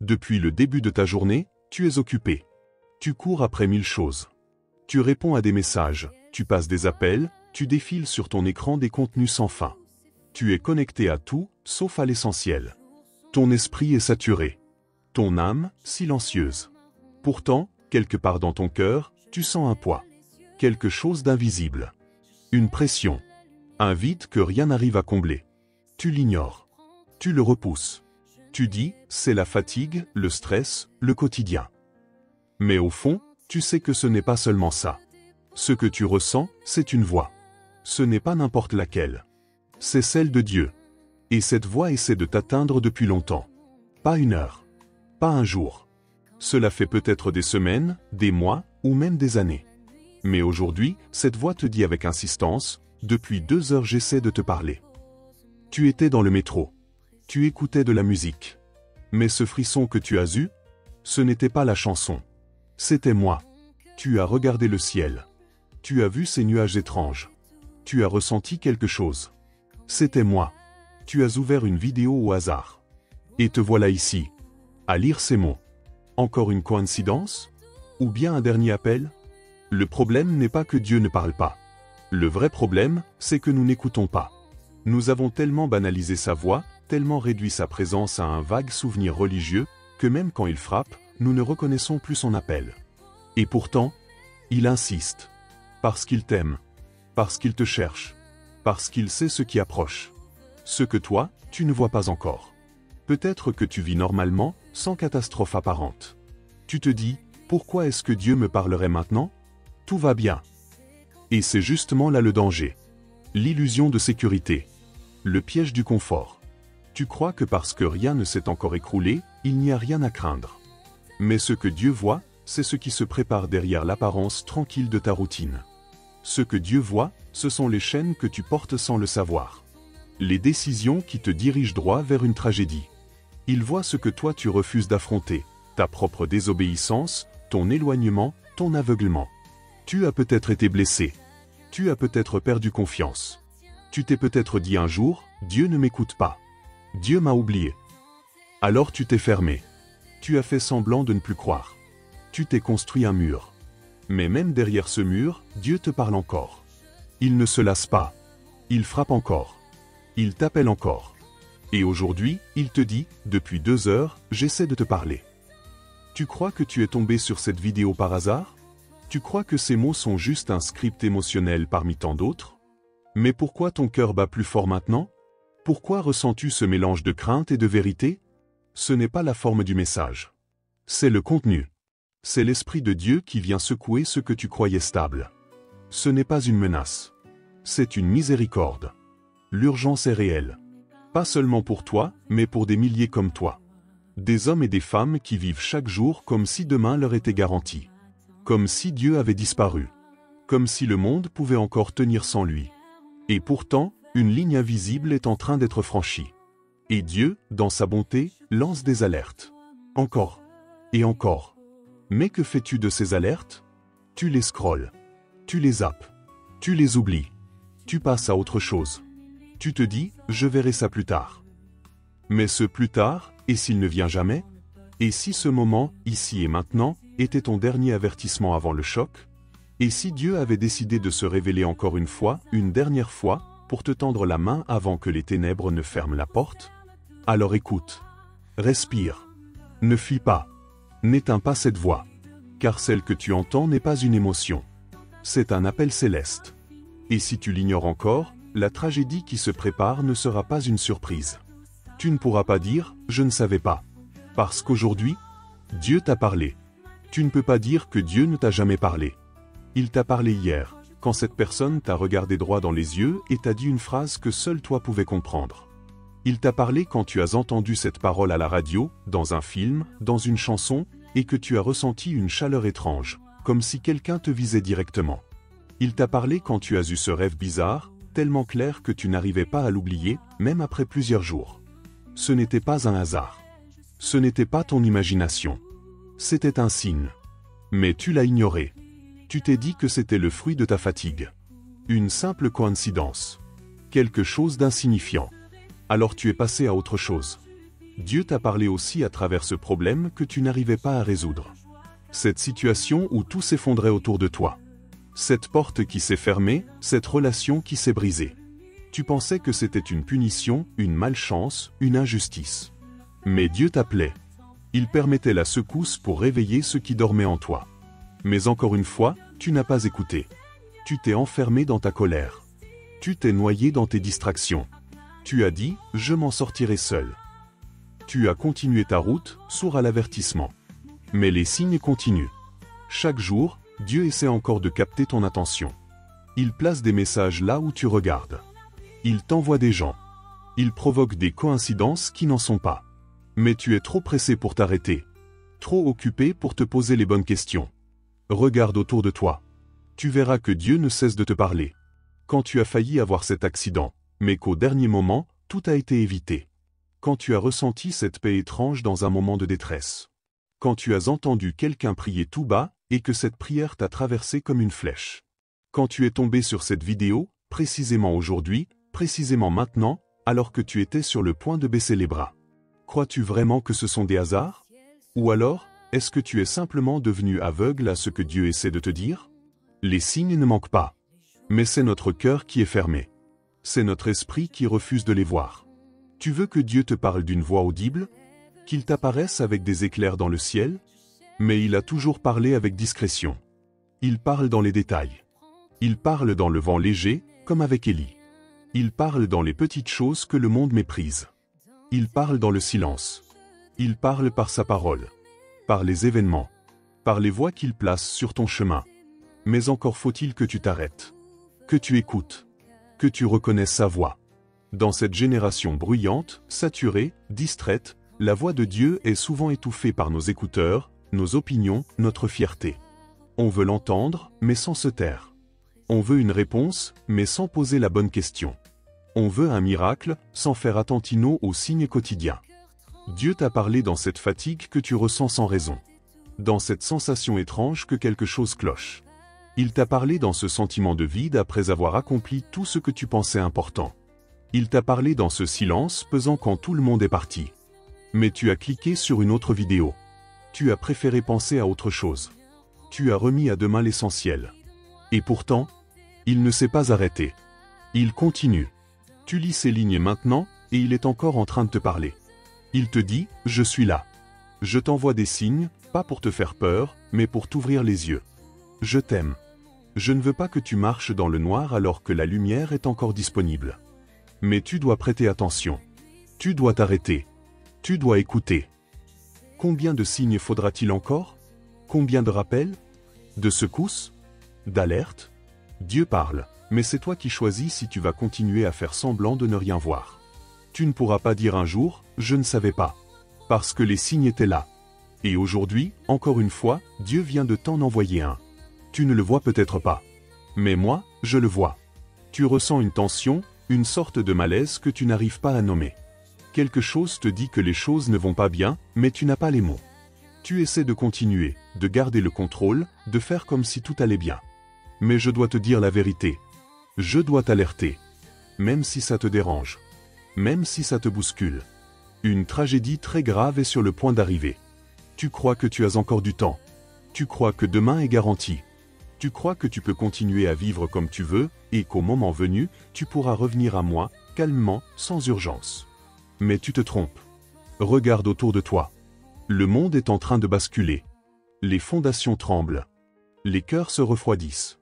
Depuis le début de ta journée, tu es occupé. Tu cours après 1000 choses. Tu réponds à des messages, tu passes des appels, tu défiles sur ton écran des contenus sans fin. Tu es connecté à tout, sauf à l'essentiel. Ton esprit est saturé. Ton âme, silencieuse. Pourtant, quelque part dans ton cœur, tu sens un poids. Quelque chose d'invisible. Une pression. Un vide que rien n'arrive à combler. Tu l'ignores. Tu le repousses. Tu dis, c'est la fatigue, le stress, le quotidien. Mais au fond, tu sais que ce n'est pas seulement ça. Ce que tu ressens, c'est une voix. Ce n'est pas n'importe laquelle. C'est celle de Dieu. Et cette voix essaie de t'atteindre depuis longtemps. Pas une heure. Pas un jour. Cela fait peut-être des semaines, des mois, ou même des années. Mais aujourd'hui, cette voix te dit avec insistance, depuis 2 heures j'essaie de te parler. Tu étais dans le métro. Tu écoutais de la musique. Mais ce frisson que tu as eu, ce n'était pas la chanson. C'était moi. Tu as regardé le ciel. Tu as vu ces nuages étranges. Tu as ressenti quelque chose. C'était moi. Tu as ouvert une vidéo au hasard. Et te voilà ici, à lire ces mots. Encore une coïncidence? Ou bien un dernier appel? Le problème n'est pas que Dieu ne parle pas. Le vrai problème, c'est que nous n'écoutons pas. Nous avons tellement banalisé sa voix, tellement réduit sa présence à un vague souvenir religieux, que même quand il frappe, nous ne reconnaissons plus son appel. Et pourtant, il insiste. Parce qu'il t'aime. Parce qu'il te cherche. Parce qu'il sait ce qui approche. Ce que toi, tu ne vois pas encore. Peut-être que tu vis normalement, sans catastrophe apparente. Tu te dis, pourquoi est-ce que Dieu me parlerait maintenant? Tout va bien. Et c'est justement là le danger. L'illusion de sécurité. Le piège du confort. Tu crois que parce que rien ne s'est encore écroulé, il n'y a rien à craindre. Mais ce que Dieu voit, c'est ce qui se prépare derrière l'apparence tranquille de ta routine. Ce que Dieu voit, ce sont les chaînes que tu portes sans le savoir. Les décisions qui te dirigent droit vers une tragédie. Il voit ce que toi tu refuses d'affronter, ta propre désobéissance, ton éloignement, ton aveuglement. Tu as peut-être été blessé. Tu as peut-être perdu confiance. Tu t'es peut-être dit un jour, Dieu ne m'écoute pas. Dieu m'a oublié. Alors tu t'es fermé. Tu as fait semblant de ne plus croire. Tu t'es construit un mur. Mais même derrière ce mur, Dieu te parle encore. Il ne se lasse pas. Il frappe encore. Il t'appelle encore. Et aujourd'hui, il te dit, depuis 2 heures, j'essaie de te parler. Tu crois que tu es tombé sur cette vidéo par hasard? Tu crois que ces mots sont juste un script émotionnel parmi tant d'autres? Mais pourquoi ton cœur bat plus fort maintenant? Pourquoi ressens-tu ce mélange de crainte et de vérité? Ce n'est pas la forme du message. C'est le contenu. C'est l'Esprit de Dieu qui vient secouer ce que tu croyais stable. Ce n'est pas une menace. C'est une miséricorde. L'urgence est réelle. Pas seulement pour toi, mais pour des milliers comme toi. Des hommes et des femmes qui vivent chaque jour comme si demain leur était garanti. Comme si Dieu avait disparu. Comme si le monde pouvait encore tenir sans lui. Et pourtant, une ligne invisible est en train d'être franchie. Et Dieu, dans sa bonté, lance des alertes. Encore. Et encore. Mais que fais-tu de ces alertes? Tu les scrolles. Tu les zappes. Tu les oublies. Tu passes à autre chose. Tu te dis, je verrai ça plus tard. Mais ce plus tard, et s'il ne vient jamais? Et si ce moment, ici et maintenant, était ton dernier avertissement avant le choc? Et si Dieu avait décidé de se révéler encore une fois, une dernière fois, pour te tendre la main avant que les ténèbres ne ferment la porte? Alors écoute. Respire. Ne fuis pas. N'éteins pas cette voix. Car celle que tu entends n'est pas une émotion. C'est un appel céleste. Et si tu l'ignores encore, la tragédie qui se prépare ne sera pas une surprise. Tu ne pourras pas dire « je ne savais pas ». Parce qu'aujourd'hui, Dieu t'a parlé. Tu ne peux pas dire que Dieu ne t'a jamais parlé. Il t'a parlé hier, quand cette personne t'a regardé droit dans les yeux et t'a dit une phrase que seul toi pouvais comprendre. Il t'a parlé quand tu as entendu cette parole à la radio, dans un film, dans une chanson, et que tu as ressenti une chaleur étrange, comme si quelqu'un te visait directement. Il t'a parlé quand tu as eu ce rêve bizarre, tellement clair que tu n'arrivais pas à l'oublier, même après plusieurs jours. Ce n'était pas un hasard. Ce n'était pas ton imagination. C'était un signe. Mais tu l'as ignoré. Tu t'es dit que c'était le fruit de ta fatigue. Une simple coïncidence. Quelque chose d'insignifiant. Alors tu es passé à autre chose. Dieu t'a parlé aussi à travers ce problème que tu n'arrivais pas à résoudre. Cette situation où tout s'effondrait autour de toi. Cette porte qui s'est fermée, cette relation qui s'est brisée. Tu pensais que c'était une punition, une malchance, une injustice. Mais Dieu t'appelait. Il permettait la secousse pour réveiller ce qui dormait en toi. Mais encore une fois, tu n'as pas écouté. Tu t'es enfermé dans ta colère. Tu t'es noyé dans tes distractions. Tu as dit, je m'en sortirai seul. Tu as continué ta route, sourd à l'avertissement. Mais les signes continuent. Chaque jour, Dieu essaie encore de capter ton attention. Il place des messages là où tu regardes. Il t'envoie des gens. Il provoque des coïncidences qui n'en sont pas. Mais tu es trop pressé pour t'arrêter. Trop occupé pour te poser les bonnes questions. Regarde autour de toi. Tu verras que Dieu ne cesse de te parler. Quand tu as failli avoir cet accident, mais qu'au dernier moment, tout a été évité. Quand tu as ressenti cette paix étrange dans un moment de détresse. Quand tu as entendu quelqu'un prier tout bas, et que cette prière t'a traversé comme une flèche. Quand tu es tombé sur cette vidéo, précisément aujourd'hui, précisément maintenant, alors que tu étais sur le point de baisser les bras. Crois-tu vraiment que ce sont des hasards? Ou alors, est-ce que tu es simplement devenu aveugle à ce que Dieu essaie de te dire? Les signes ne manquent pas. Mais c'est notre cœur qui est fermé. C'est notre esprit qui refuse de les voir. Tu veux que Dieu te parle d'une voix audible? Qu'il t'apparaisse avec des éclairs dans le ciel? Mais il a toujours parlé avec discrétion. Il parle dans les détails. Il parle dans le vent léger, comme avec Élie. Il parle dans les petites choses que le monde méprise. Il parle dans le silence. Il parle par sa parole. Par les événements. Par les voix qu'il place sur ton chemin. Mais encore faut-il que tu t'arrêtes. Que tu écoutes. Que tu reconnaisses sa voix. Dans cette génération bruyante, saturée, distraite, la voix de Dieu est souvent étouffée par nos écouteurs, nos opinions, notre fierté. On veut l'entendre, mais sans se taire. On veut une réponse, mais sans poser la bonne question. On veut un miracle, sans faire attentino aux signes quotidiens. Dieu t'a parlé dans cette fatigue que tu ressens sans raison. Dans cette sensation étrange que quelque chose cloche. Il t'a parlé dans ce sentiment de vide après avoir accompli tout ce que tu pensais important. Il t'a parlé dans ce silence pesant quand tout le monde est parti. Mais tu as cliqué sur une autre vidéo. Tu as préféré penser à autre chose. Tu as remis à demain l'essentiel. Et pourtant, il ne s'est pas arrêté. Il continue. Tu lis ces lignes maintenant, et il est encore en train de te parler. Il te dit, je suis là. Je t'envoie des signes, pas pour te faire peur, mais pour t'ouvrir les yeux. Je t'aime. Je ne veux pas que tu marches dans le noir alors que la lumière est encore disponible. Mais tu dois prêter attention. Tu dois t'arrêter. Tu dois écouter. Combien de signes faudra-t-il encore? Combien de rappels? De secousses? D'alertes? Dieu parle, mais c'est toi qui choisis si tu vas continuer à faire semblant de ne rien voir. Tu ne pourras pas dire un jour, je ne savais pas. Parce que les signes étaient là. Et aujourd'hui, encore une fois, Dieu vient de t'en envoyer un. Tu ne le vois peut-être pas. Mais moi, je le vois. Tu ressens une tension, une sorte de malaise que tu n'arrives pas à nommer. Quelque chose te dit que les choses ne vont pas bien, mais tu n'as pas les mots. Tu essaies de continuer, de garder le contrôle, de faire comme si tout allait bien. Mais je dois te dire la vérité. Je dois t'alerter. Même si ça te dérange. Même si ça te bouscule. Une tragédie très grave est sur le point d'arriver. Tu crois que tu as encore du temps. Tu crois que demain est garanti. Tu crois que tu peux continuer à vivre comme tu veux, et qu'au moment venu, tu pourras revenir à moi, calmement, sans urgence. Mais tu te trompes. Regarde autour de toi. Le monde est en train de basculer. Les fondations tremblent. Les cœurs se refroidissent.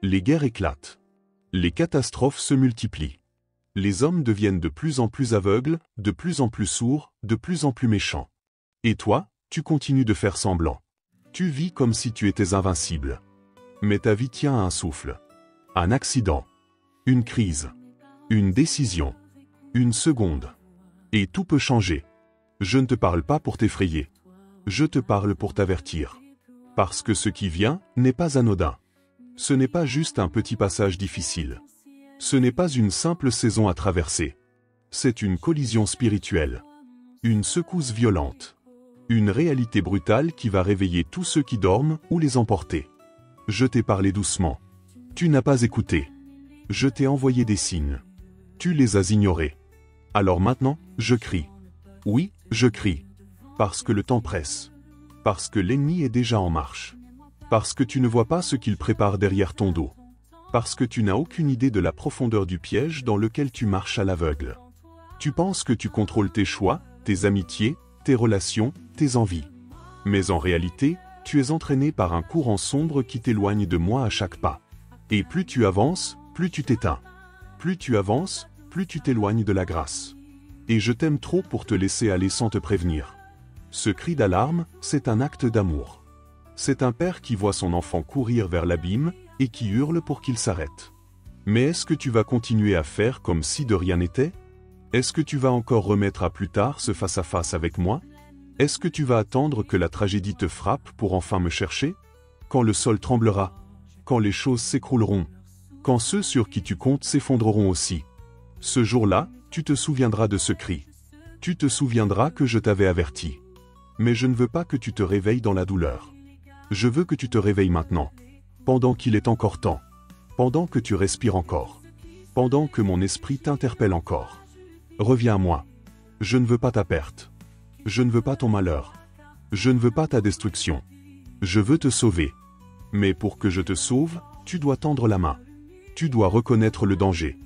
Les guerres éclatent. Les catastrophes se multiplient. Les hommes deviennent de plus en plus aveugles, de plus en plus sourds, de plus en plus méchants. Et toi, tu continues de faire semblant. Tu vis comme si tu étais invincible. Mais ta vie tient à un souffle. Un accident. Une crise. Une décision. Une seconde. Et tout peut changer. Je ne te parle pas pour t'effrayer. Je te parle pour t'avertir. Parce que ce qui vient n'est pas anodin. Ce n'est pas juste un petit passage difficile. Ce n'est pas une simple saison à traverser. C'est une collision spirituelle. Une secousse violente. Une réalité brutale qui va réveiller tous ceux qui dorment ou les emporter. Je t'ai parlé doucement. Tu n'as pas écouté. Je t'ai envoyé des signes. Tu les as ignorés. Alors maintenant, je crie. Oui, Je crie. Parce que le temps presse. Parce que l'ennemi est déjà en marche. Parce que tu ne vois pas ce qu'il prépare derrière ton dos. Parce que tu n'as aucune idée de la profondeur du piège dans lequel tu marches à l'aveugle. Tu penses que tu contrôles tes choix, tes amitiés, tes relations, tes envies. Mais en réalité, tu es entraîné par un courant sombre qui t'éloigne de moi à chaque pas. Et plus tu avances, plus tu t'éteins. Plus tu avances, plus tu t'éloignes de la grâce. Et je t'aime trop pour te laisser aller sans te prévenir. Ce cri d'alarme, c'est un acte d'amour. C'est un père qui voit son enfant courir vers l'abîme et qui hurle pour qu'il s'arrête. Mais est-ce que tu vas continuer à faire comme si de rien n'était? Est-ce que tu vas encore remettre à plus tard ce face-à-face avec moi? Est-ce que tu vas attendre que la tragédie te frappe pour enfin me chercher? Quand le sol tremblera? Quand les choses s'écrouleront? Quand ceux sur qui tu comptes s'effondreront aussi? Ce jour-là, tu te souviendras de ce cri. Tu te souviendras que je t'avais averti. Mais je ne veux pas que tu te réveilles dans la douleur. Je veux que tu te réveilles maintenant. Pendant qu'il est encore temps. Pendant que tu respires encore. Pendant que mon esprit t'interpelle encore. Reviens à moi. Je ne veux pas ta perte. Je ne veux pas ton malheur. Je ne veux pas ta destruction. Je veux te sauver. Mais pour que je te sauve, tu dois tendre la main. Tu dois reconnaître le danger.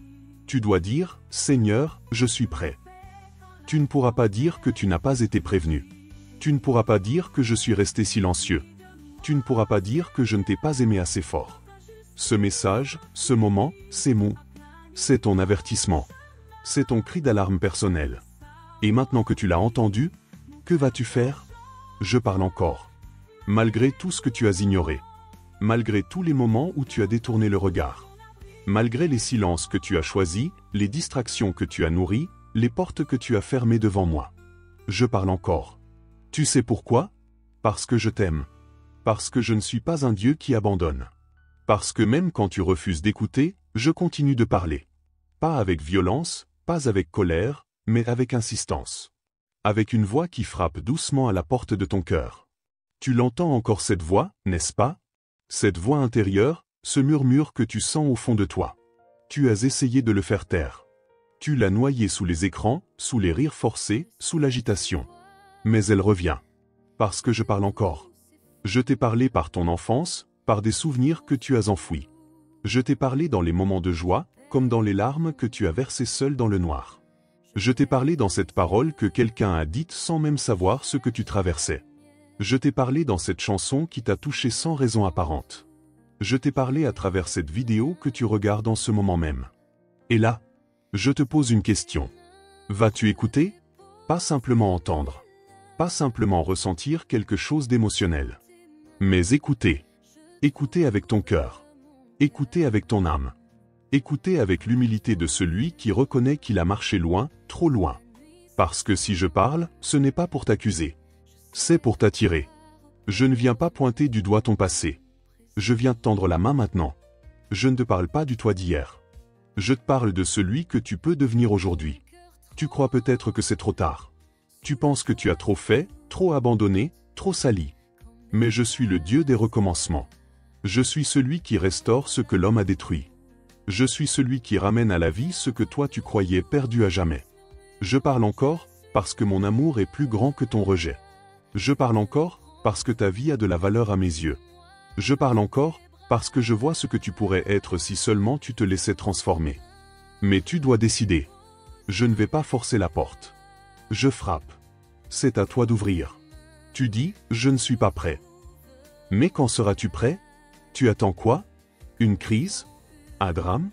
Tu dois dire, Seigneur, je suis prêt. Tu ne pourras pas dire que tu n'as pas été prévenu. Tu ne pourras pas dire que je suis resté silencieux. Tu ne pourras pas dire que je ne t'ai pas aimé assez fort. Ce message, ce moment, ces mots, c'est ton avertissement. C'est ton cri d'alarme personnel. Et maintenant que tu l'as entendu, que vas-tu faire? Je parle encore. Malgré tout ce que tu as ignoré. Malgré tous les moments où tu as détourné le regard. Malgré les silences que tu as choisis, les distractions que tu as nourries, les portes que tu as fermées devant moi. Je parle encore. Tu sais pourquoi? Parce que je t'aime. Parce que je ne suis pas un Dieu qui abandonne. Parce que même quand tu refuses d'écouter, je continue de parler. Pas avec violence, pas avec colère, mais avec insistance. Avec une voix qui frappe doucement à la porte de ton cœur. Tu l'entends encore cette voix, n'est-ce pas? Cette voix intérieure, ce murmure que tu sens au fond de toi. Tu as essayé de le faire taire. Tu l'as noyé sous les écrans, sous les rires forcés, sous l'agitation. Mais elle revient. Parce que je parle encore. Je t'ai parlé par ton enfance, par des souvenirs que tu as enfouis. Je t'ai parlé dans les moments de joie, comme dans les larmes que tu as versées seul dans le noir. Je t'ai parlé dans cette parole que quelqu'un a dite sans même savoir ce que tu traversais. Je t'ai parlé dans cette chanson qui t'a touché sans raison apparente. Je t'ai parlé à travers cette vidéo que tu regardes en ce moment même. Et là, je te pose une question. Vas-tu écouter? Pas simplement entendre. Pas simplement ressentir quelque chose d'émotionnel. Mais écouter. Écouter avec ton cœur. Écouter avec ton âme. Écouter avec l'humilité de celui qui reconnaît qu'il a marché loin, trop loin. Parce que si je parle, ce n'est pas pour t'accuser. C'est pour t'attirer. Je ne viens pas pointer du doigt ton passé. Je viens te tendre la main maintenant. Je ne te parle pas du toi d'hier. Je te parle de celui que tu peux devenir aujourd'hui. Tu crois peut-être que c'est trop tard. Tu penses que tu as trop fait, trop abandonné, trop sali. Mais je suis le Dieu des recommencements. Je suis celui qui restaure ce que l'homme a détruit. Je suis celui qui ramène à la vie ce que toi tu croyais perdu à jamais. Je parle encore, parce que mon amour est plus grand que ton rejet. Je parle encore, parce que ta vie a de la valeur à mes yeux. Je parle encore, parce que je vois ce que tu pourrais être si seulement tu te laissais transformer. Mais tu dois décider. Je ne vais pas forcer la porte. Je frappe. C'est à toi d'ouvrir. Tu dis, je ne suis pas prêt. Mais quand seras-tu prêt? Tu attends quoi? Une crise? Un drame?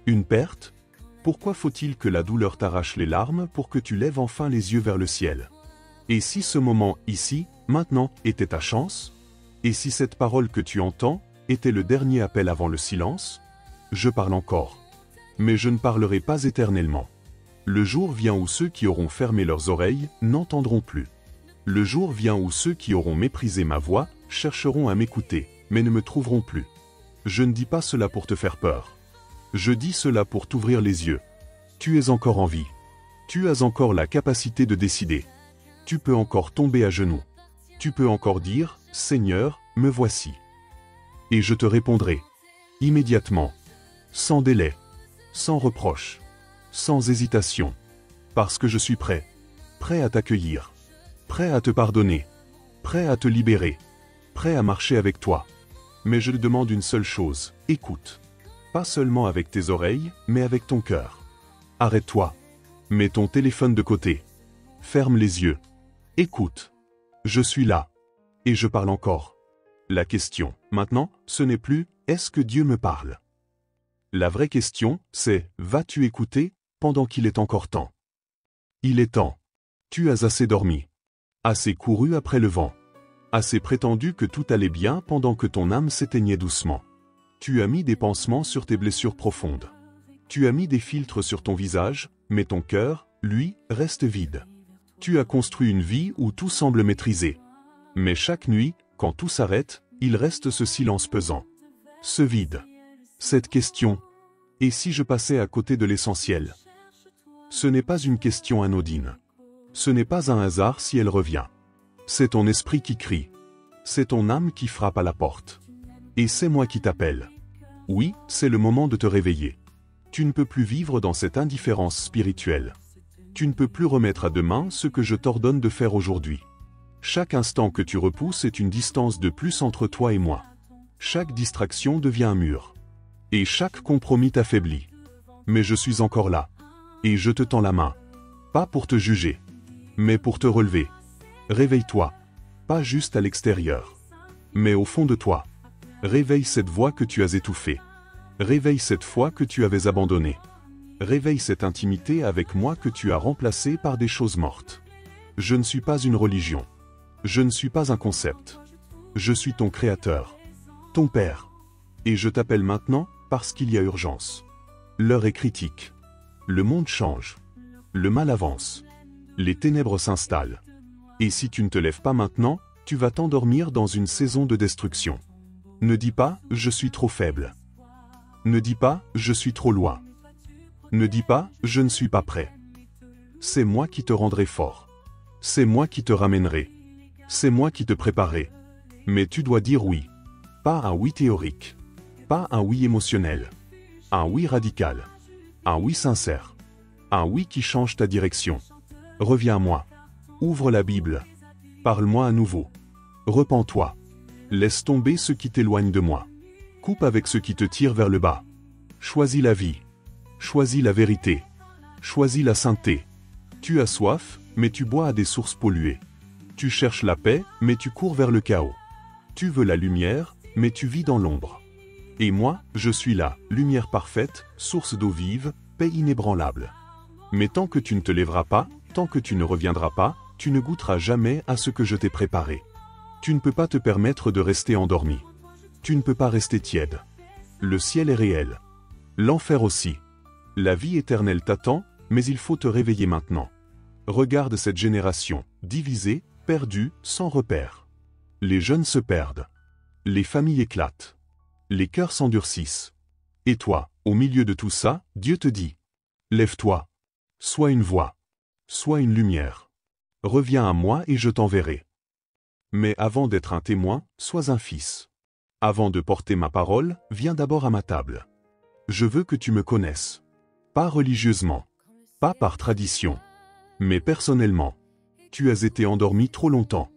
Une perte? Pourquoi faut-il que la douleur t'arrache les larmes pour que tu lèves enfin les yeux vers le ciel? Et si ce moment, ici, maintenant, était ta chance? Et si cette parole que tu entends était le dernier appel avant le silence? Je parle encore. Mais je ne parlerai pas éternellement. Le jour vient où ceux qui auront fermé leurs oreilles n'entendront plus. Le jour vient où ceux qui auront méprisé ma voix chercheront à m'écouter, mais ne me trouveront plus. Je ne dis pas cela pour te faire peur. Je dis cela pour t'ouvrir les yeux. Tu es encore en vie. Tu as encore la capacité de décider. Tu peux encore tomber à genoux. Tu peux encore dire, Seigneur, me voici. Et je te répondrai. Immédiatement. Sans délai. Sans reproche. Sans hésitation. Parce que je suis prêt. prêt à t'accueillir, prêt à te pardonner, prêt à te libérer, prêt à marcher avec toi. Mais je te demande une seule chose, écoute. Pas seulement avec tes oreilles, mais avec ton cœur. Arrête-toi. Mets ton téléphone de côté. Ferme les yeux. Écoute. Je suis là. Et je parle encore. La question, maintenant, ce n'est plus « Est-ce que Dieu me parle ?» La vraie question, c'est « Vas-tu écouter pendant qu'il est encore temps ?» Il est temps. Tu as assez dormi. Assez couru après le vent. Assez prétendu que tout allait bien pendant que ton âme s'éteignait doucement. Tu as mis des pansements sur tes blessures profondes. Tu as mis des filtres sur ton visage, mais ton cœur, lui, reste vide. Tu as construit une vie où tout semble maîtrisé. Mais chaque nuit, quand tout s'arrête, il reste ce silence pesant. Ce vide. Cette question. Et si je passais à côté de l'essentiel? Ce n'est pas une question anodine. Ce n'est pas un hasard si elle revient. C'est ton esprit qui crie. C'est ton âme qui frappe à la porte. Et c'est moi qui t'appelle. Oui, c'est le moment de te réveiller. Tu ne peux plus vivre dans cette indifférence spirituelle. Tu ne peux plus remettre à demain ce que je t'ordonne de faire aujourd'hui. Chaque instant que tu repousses est une distance de plus entre toi et moi. Chaque distraction devient un mur. Et chaque compromis t'affaiblit. Mais je suis encore là. Et je te tends la main. Pas pour te juger, mais pour te relever. Réveille-toi. Pas juste à l'extérieur, mais au fond de toi. Réveille cette voix que tu as étouffée. Réveille cette foi que tu avais abandonnée. Réveille cette intimité avec moi que tu as remplacée par des choses mortes. Je ne suis pas une religion. Je ne suis pas un concept. Je suis ton Créateur, ton Père. Et je t'appelle maintenant parce qu'il y a urgence. L'heure est critique. Le monde change. Le mal avance. Les ténèbres s'installent. Et si tu ne te lèves pas maintenant, tu vas t'endormir dans une saison de destruction. Ne dis pas « je suis trop faible ». Ne dis pas « je suis trop loin ». Ne dis pas « je ne suis pas prêt ». C'est moi qui te rendrai fort. C'est moi qui te ramènerai. C'est moi qui te préparerai. Mais tu dois dire oui. Pas un oui théorique. Pas un oui émotionnel. Un oui radical. Un oui sincère. Un oui qui change ta direction. Reviens à moi. Ouvre la Bible. Parle-moi à nouveau. Repens-toi. Laisse tomber ce qui t'éloigne de moi. Coupe avec ce qui te tire vers le bas. Choisis la vie. Choisis la vérité. Choisis la sainteté. Tu as soif, mais tu bois à des sources polluées. Tu cherches la paix, mais tu cours vers le chaos. Tu veux la lumière, mais tu vis dans l'ombre. Et moi, je suis là, lumière parfaite, source d'eau vive, paix inébranlable. Mais tant que tu ne te lèveras pas, tant que tu ne reviendras pas, tu ne goûteras jamais à ce que je t'ai préparé. Tu ne peux pas te permettre de rester endormi. Tu ne peux pas rester tiède. Le ciel est réel. L'enfer aussi. La vie éternelle t'attend, mais il faut te réveiller maintenant. Regarde cette génération, divisée, perdue, sans repère. Les jeunes se perdent. Les familles éclatent. Les cœurs s'endurcissent. Et toi, au milieu de tout ça, Dieu te dit, lève-toi. Sois une voix. Sois une lumière. Reviens à moi et je t'enverrai. Mais avant d'être un témoin, sois un fils. Avant de porter ma parole, viens d'abord à ma table. Je veux que tu me connaisses. Pas religieusement. Pas par tradition. Mais personnellement. Tu as été endormi trop longtemps.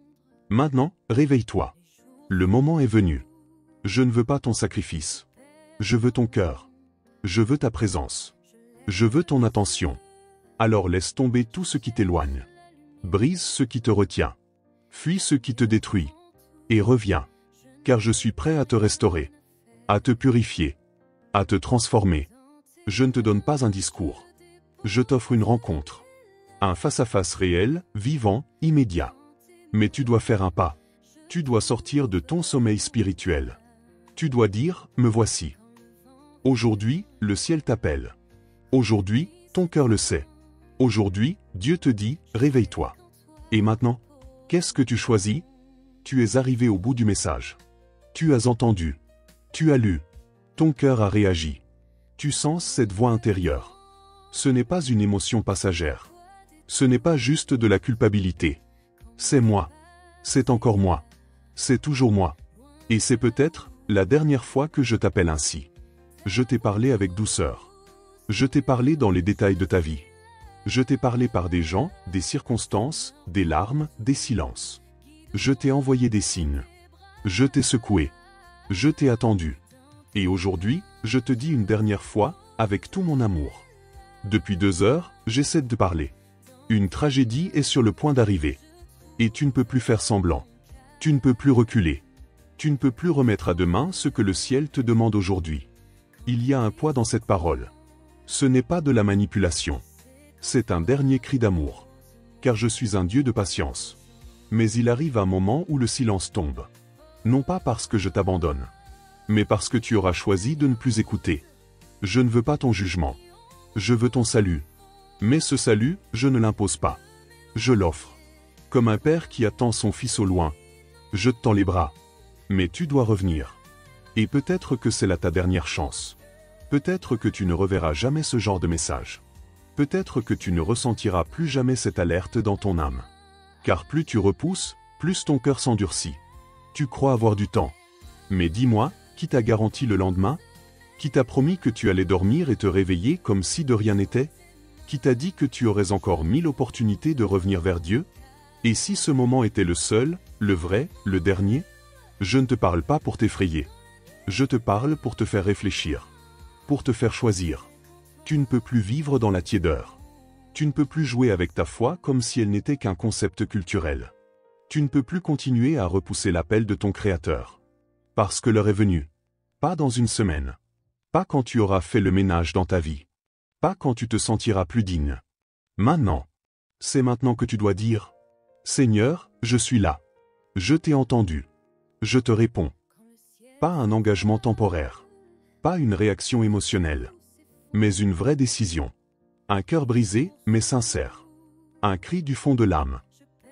Maintenant, réveille-toi. Le moment est venu. Je ne veux pas ton sacrifice. Je veux ton cœur. Je veux ta présence. Je veux ton attention. Alors laisse tomber tout ce qui t'éloigne. Brise ce qui te retient. Fuis ce qui te détruit. Et reviens. Car je suis prêt à te restaurer. À te purifier. À te transformer. Je ne te donne pas un discours. Je t'offre une rencontre. Un face-à-face réel, vivant, immédiat. Mais tu dois faire un pas. Tu dois sortir de ton sommeil spirituel. Tu dois dire, me voici. Aujourd'hui, le ciel t'appelle. Aujourd'hui, ton cœur le sait. Aujourd'hui, Dieu te dit, réveille-toi. Et maintenant, qu'est-ce que tu choisis? Tu es arrivé au bout du message. Tu as entendu. Tu as lu. Ton cœur a réagi. Tu sens cette voix intérieure. Ce n'est pas une émotion passagère. Ce n'est pas juste de la culpabilité. C'est moi. C'est encore moi. C'est toujours moi. Et c'est peut-être la dernière fois que je t'appelle ainsi. Je t'ai parlé avec douceur. Je t'ai parlé dans les détails de ta vie. Je t'ai parlé par des gens, des circonstances, des larmes, des silences. Je t'ai envoyé des signes. Je t'ai secoué. Je t'ai attendu. Et aujourd'hui, je te dis une dernière fois, avec tout mon amour. Depuis 2 heures, j'essaie de parler. Une tragédie est sur le point d'arriver. Et tu ne peux plus faire semblant. Tu ne peux plus reculer. Tu ne peux plus remettre à demain ce que le ciel te demande aujourd'hui. Il y a un poids dans cette parole. Ce n'est pas de la manipulation. C'est un dernier cri d'amour. Car je suis un Dieu de patience. Mais il arrive un moment où le silence tombe. Non pas parce que je t'abandonne, mais parce que tu auras choisi de ne plus écouter. Je ne veux pas ton jugement. Je veux ton salut. Mais ce salut, je ne l'impose pas. Je l'offre. Comme un père qui attend son fils au loin. Je te tends les bras. Mais tu dois revenir. Et peut-être que c'est là ta dernière chance. Peut-être que tu ne reverras jamais ce genre de message. Peut-être que tu ne ressentiras plus jamais cette alerte dans ton âme. Car plus tu repousses, plus ton cœur s'endurcit. Tu crois avoir du temps. Mais dis-moi, qui t'a garanti le lendemain? Qui t'a promis que tu allais dormir et te réveiller comme si de rien n'était? Qui t'a dit que tu aurais encore 1000 opportunités de revenir vers Dieu? Et si ce moment était le seul, le vrai, le dernier? Je ne te parle pas pour t'effrayer. Je te parle pour te faire réfléchir. Pour te faire choisir. Tu ne peux plus vivre dans la tiédeur. Tu ne peux plus jouer avec ta foi comme si elle n'était qu'un concept culturel. Tu ne peux plus continuer à repousser l'appel de ton Créateur. Parce que l'heure est venue. Pas dans une semaine. Pas quand tu auras fait le ménage dans ta vie. Pas quand tu te sentiras plus digne. Maintenant. C'est maintenant que tu dois dire « Seigneur, je suis là. Je t'ai entendu. Je te réponds. » Pas un engagement temporaire. Pas une réaction émotionnelle. Mais une vraie décision. Un cœur brisé, mais sincère. Un cri du fond de l'âme.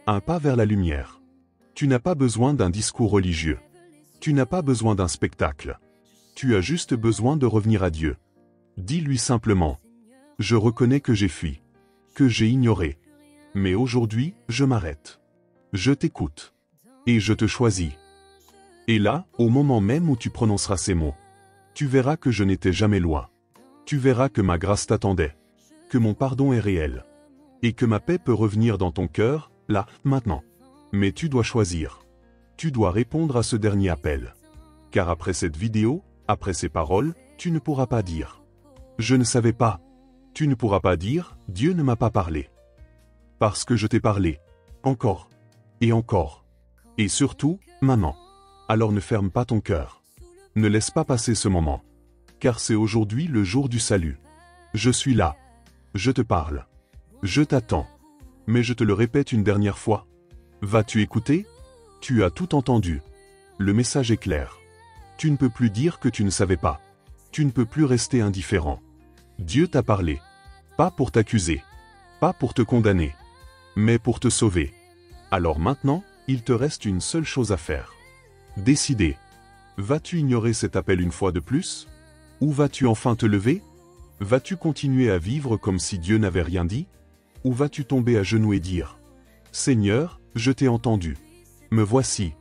Un pas vers la lumière. Tu n'as pas besoin d'un discours religieux. Tu n'as pas besoin d'un spectacle. Tu as juste besoin de revenir à Dieu. Dis-lui simplement « Je reconnais que j'ai fui. Que j'ai ignoré. Mais aujourd'hui, je m'arrête. Je t'écoute. Et je te choisis. » Et là, au moment même où tu prononceras ces mots, tu verras que je n'étais jamais loin. Tu verras que ma grâce t'attendait. Que mon pardon est réel. Et que ma paix peut revenir dans ton cœur, là, maintenant. Mais tu dois choisir. Tu dois répondre à ce dernier appel. Car après cette vidéo, après ces paroles, tu ne pourras pas dire « Je ne savais pas ». Tu ne pourras pas dire « Dieu ne m'a pas parlé ». Parce que je t'ai parlé. Encore. Et encore. Et surtout, maintenant. Alors ne ferme pas ton cœur. Ne laisse pas passer ce moment. Car c'est aujourd'hui le jour du salut. Je suis là. Je te parle. Je t'attends. Mais je te le répète une dernière fois. Vas-tu écouter? Tu as tout entendu. Le message est clair. Tu ne peux plus dire que tu ne savais pas. Tu ne peux plus rester indifférent. Dieu t'a parlé. Pas pour t'accuser. Pas pour te condamner. Mais pour te sauver. Alors maintenant, il te reste une seule chose à faire. Décider. Vas-tu ignorer cet appel une fois de plus? Ou vas-tu enfin te lever? Vas-tu continuer à vivre comme si Dieu n'avait rien dit? Ou vas-tu tomber à genoux et dire « Seigneur, je t'ai entendu. Me voici. »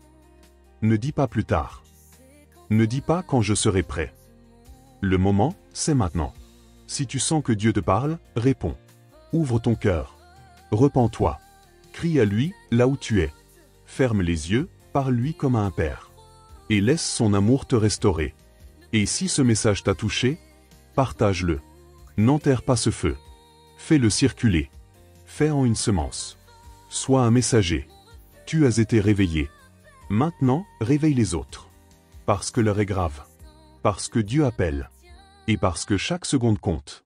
Ne dis pas plus tard. Ne dis pas quand je serai prêt. Le moment, c'est maintenant. Si tu sens que Dieu te parle, réponds. Ouvre ton cœur. Repens-toi. Crie à lui, là où tu es. Ferme les yeux, parle-lui comme à un père. Et laisse son amour te restaurer. Et si ce message t'a touché, partage-le. N'enterre pas ce feu. Fais-le circuler. Fais-en une semence. Sois un messager. Tu as été réveillé. Maintenant, réveille les autres. Parce que l'heure est grave. Parce que Dieu appelle. Et parce que chaque seconde compte.